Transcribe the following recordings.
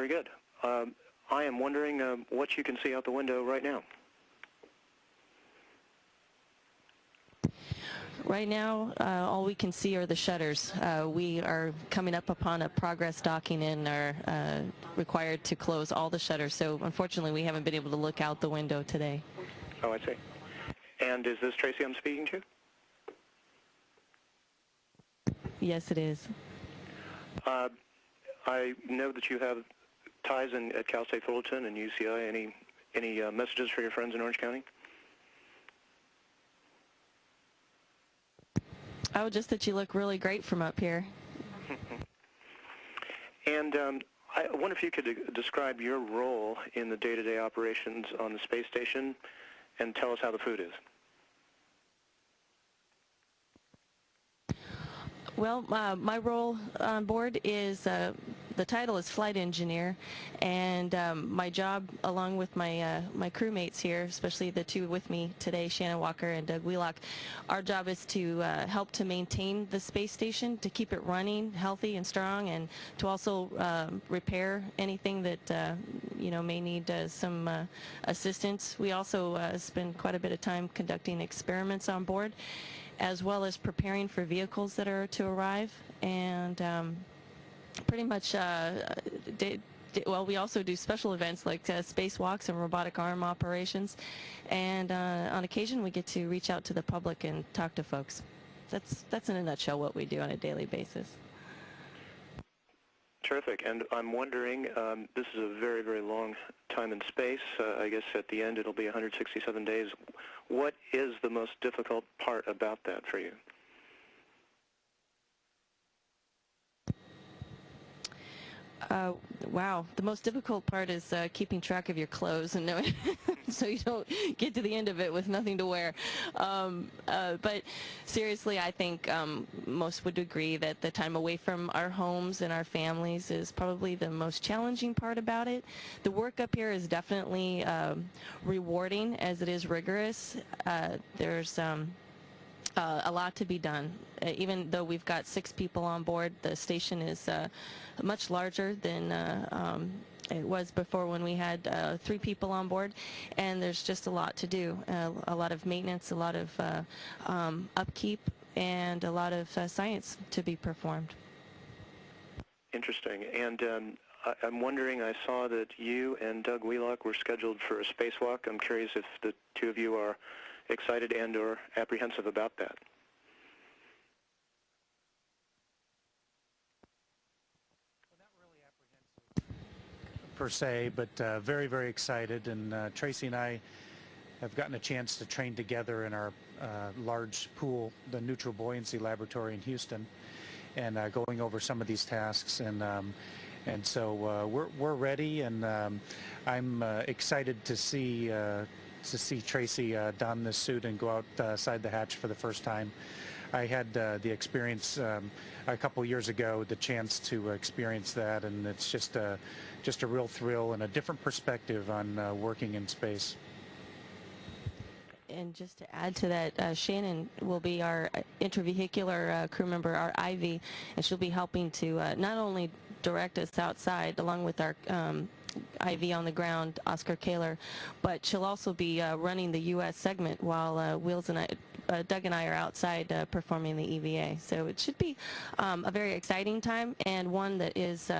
Very good. I am wondering what you can see out the window right now. Right now, all we can see are the shutters. We are coming up upon a progress docking and are required to close all the shutters. So unfortunately, we haven't been able to look out the window today. Oh, I see. And is this Tracy I'm speaking to? Yes, it is. I know that you have ties at Cal State Fullerton and UCI. Any messages for your friends in Orange County? Oh, just that you look really great from up here. And I wonder if you could describe your role in the day-to-day operations on the space station and tell us how the food is. Well, my role on board is, the title is flight engineer, and my job, along with my my crewmates here, especially the two with me today, Shannon Walker and Doug Wheelock, our job is to help to maintain the space station, to keep it running healthy and strong, and to also repair anything that you know, may need some assistance. We also spend quite a bit of time conducting experiments on board, as well as preparing for vehicles that are to arrive, and pretty much well, we also do special events like spacewalks and robotic arm operations, and on occasion we get to reach out to the public and talk to folks. That's in a nutshell what we do on a daily basis. Terrific. And I'm wondering, this is a very, very long time in space. I guess at the end it'll be 167 days. What is the most difficult part about that for you? Wow, the most difficult part is keeping track of your clothes and knowing so you don't get to the end of it with nothing to wear. But seriously, I think most would agree that the time away from our homes and our families is probably the most challenging part about it. The work up here is definitely rewarding as it is rigorous. There's a lot to be done. Even though we've got 6 people on board, the station is much larger than it was before when we had 3 people on board, and there's just a lot to do. A lot of maintenance, a lot of upkeep, and a lot of science to be performed. Interesting. And I'm wondering, I saw that you and Doug Wheelock were scheduled for a spacewalk. I'm curious if the two of you are excited and or apprehensive about that. Well, not really apprehensive per se, but very, very excited. And Tracy and I have gotten a chance to train together in our large pool, the Neutral Buoyancy Laboratory in Houston, and going over some of these tasks. And so we're ready, and I'm excited to see Tracy don this suit and go outside the hatch for the first time. I had the experience a couple years ago, the chance to experience that, and it's just a real thrill and a different perspective on working in space. And just to add to that, Shannon will be our intervehicular crew member, our IV, and she'll be helping to not only direct us outside along with our IV on the ground, Oscar Kaler, but she'll also be running the U.S. segment while Doug and I are outside performing the EVA. So it should be a very exciting time, and one that is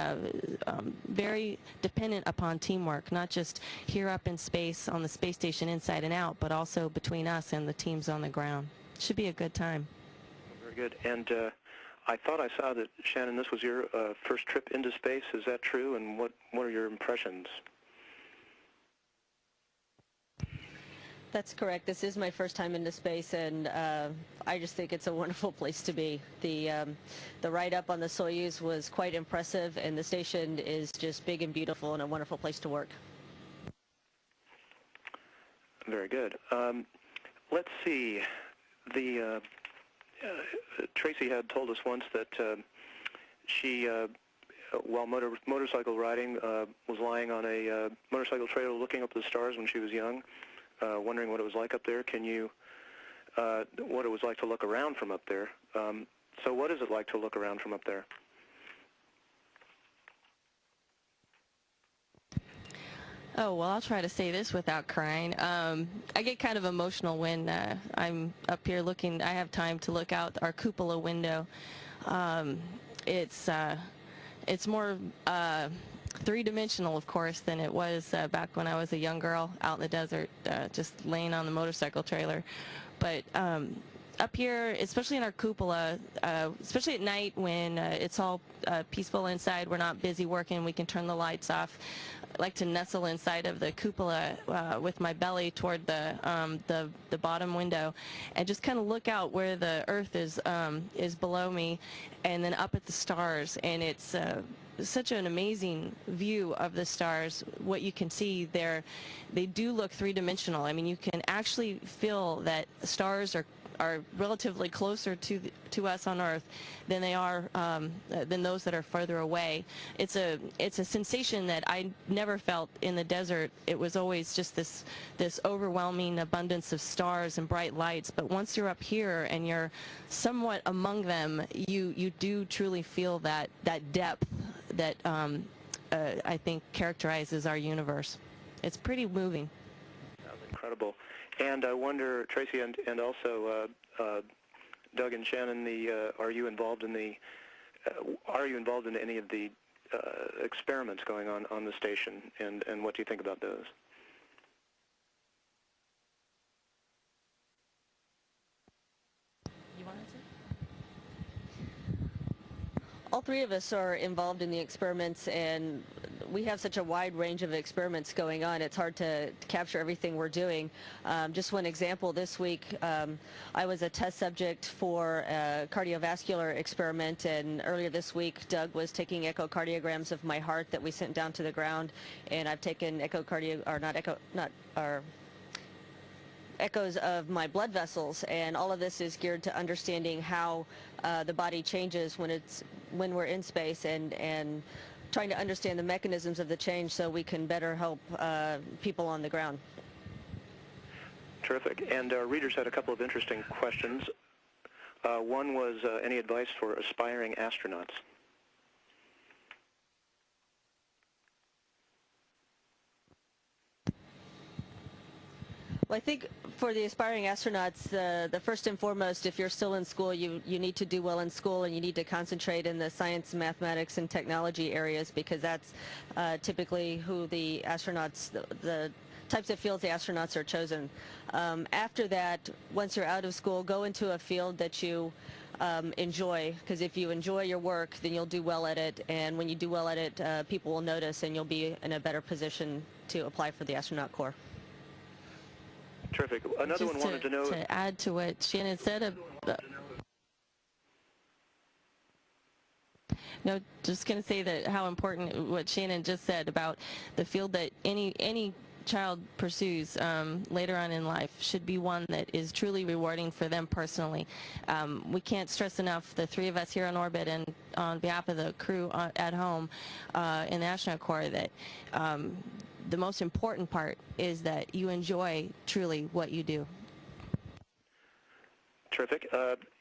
very dependent upon teamwork, not just here up in space on the space station inside and out, but also between us and the teams on the ground. Should be a good time. Very good. And I thought I saw that, Shannon, this was your first trip into space. Is that true? And what are your impressions? That's correct. This is my first time into space, and I just think it's a wonderful place to be. The ride up on the Soyuz was quite impressive, and the station is just big and beautiful and a wonderful place to work. Very good. Let's see. Tracy had told us once that she, while motorcycle riding, was lying on a motorcycle trailer looking up at the stars when she was young, wondering what it was like up there. Can you, what it was like to look around from up there? So what is it like to look around from up there? Oh, well, I'll try to say this without crying. I get kind of emotional when I'm up here looking. I have time to look out our cupola window. Um, it's more three-dimensional, of course, than it was back when I was a young girl out in the desert, just laying on the motorcycle trailer. But up here, especially in our cupola, especially at night when it's all peaceful inside, we're not busy working, we can turn the lights off. I like to nestle inside of the cupola with my belly toward the bottom window, and just kind of look out where the Earth is below me, and then up at the stars. And it's such an amazing view of the stars. What you can see there, they do look three-dimensional. I mean, you can actually feel that stars are relatively closer to us on Earth than they are than those that are further away. It's a sensation that I never felt in the desert. It was always just this overwhelming abundance of stars and bright lights. But once you're up here and you're somewhat among them, you do truly feel that depth that I think characterizes our universe. It's pretty moving. Sounds incredible. And I wonder, Tracy, and also Doug and Shannon, are you involved in any of the experiments going on the station, and what do you think about those? You want to say? All three of us are involved in the experiments, and we have such a wide range of experiments going on. It's hard to capture everything we're doing. Just one example, this week I was a test subject for a cardiovascular experiment, and earlier this week Doug was taking echocardiograms of my heart that we sent down to the ground, and I've taken echoes of my blood vessels, and all of this is geared to understanding how the body changes when we're in space, and trying to understand the mechanisms of the change so we can better help people on the ground. Terrific. And our readers had a couple of interesting questions. One was any advice for aspiring astronauts? Well, I think for the aspiring astronauts, the first and foremost, if you're still in school, you need to do well in school, and you need to concentrate in the science, mathematics, and technology areas, because that's typically who the astronauts, the types of fields the astronauts are chosen. After that, once you're out of school, go into a field that you enjoy, because if you enjoy your work, then you'll do well at it, and when you do well at it, people will notice, and you'll be in a better position to apply for the astronaut corps. Terrific. Another one wanted to know... To add to what Shannon said, no, just going to say that how important what Shannon just said about the field that any child pursues later on in life should be one that is truly rewarding for them personally. We can't stress enough, the three of us here on orbit and on behalf of the crew at home in the astronaut corps, that the most important part is that you enjoy truly what you do. Terrific.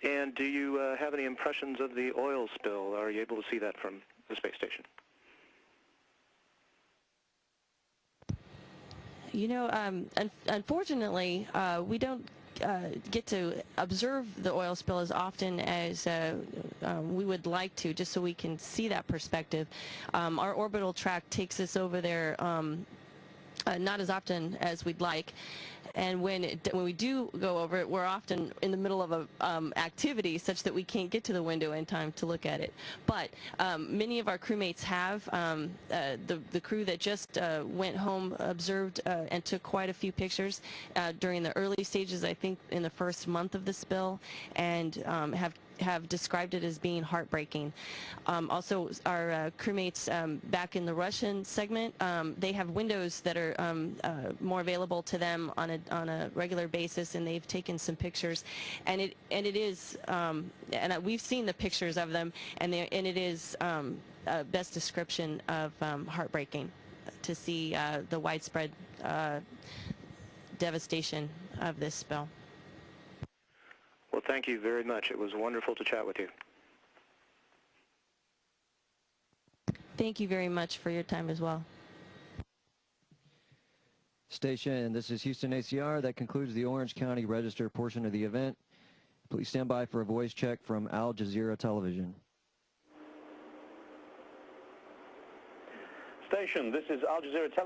And do you have any impressions of the oil spill? Are you able to see that from the space station? You know, unfortunately, we don't get to observe the oil spill as often as we would like to, just so we can see that perspective. Our orbital track takes us over there not as often as we'd like, and when we do go over it, we're often in the middle of a activity such that we can't get to the window in time to look at it. But many of our crewmates have. The crew that just went home observed and took quite a few pictures during the early stages, I think in the first month of the spill, and have described it as being heartbreaking. Also, our crewmates back in the Russian segment, they have windows that are more available to them on a regular basis, and they've taken some pictures, and it is we've seen the pictures of them, and it is best description of heartbreaking to see the widespread devastation of this spill. Well, thank you very much. It was wonderful to chat with you. Thank you very much for your time as well. Station, this is Houston ACR. That concludes the Orange County Register portion of the event. Please stand by for a voice check from Al Jazeera Television. Station, this is Al Jazeera Television.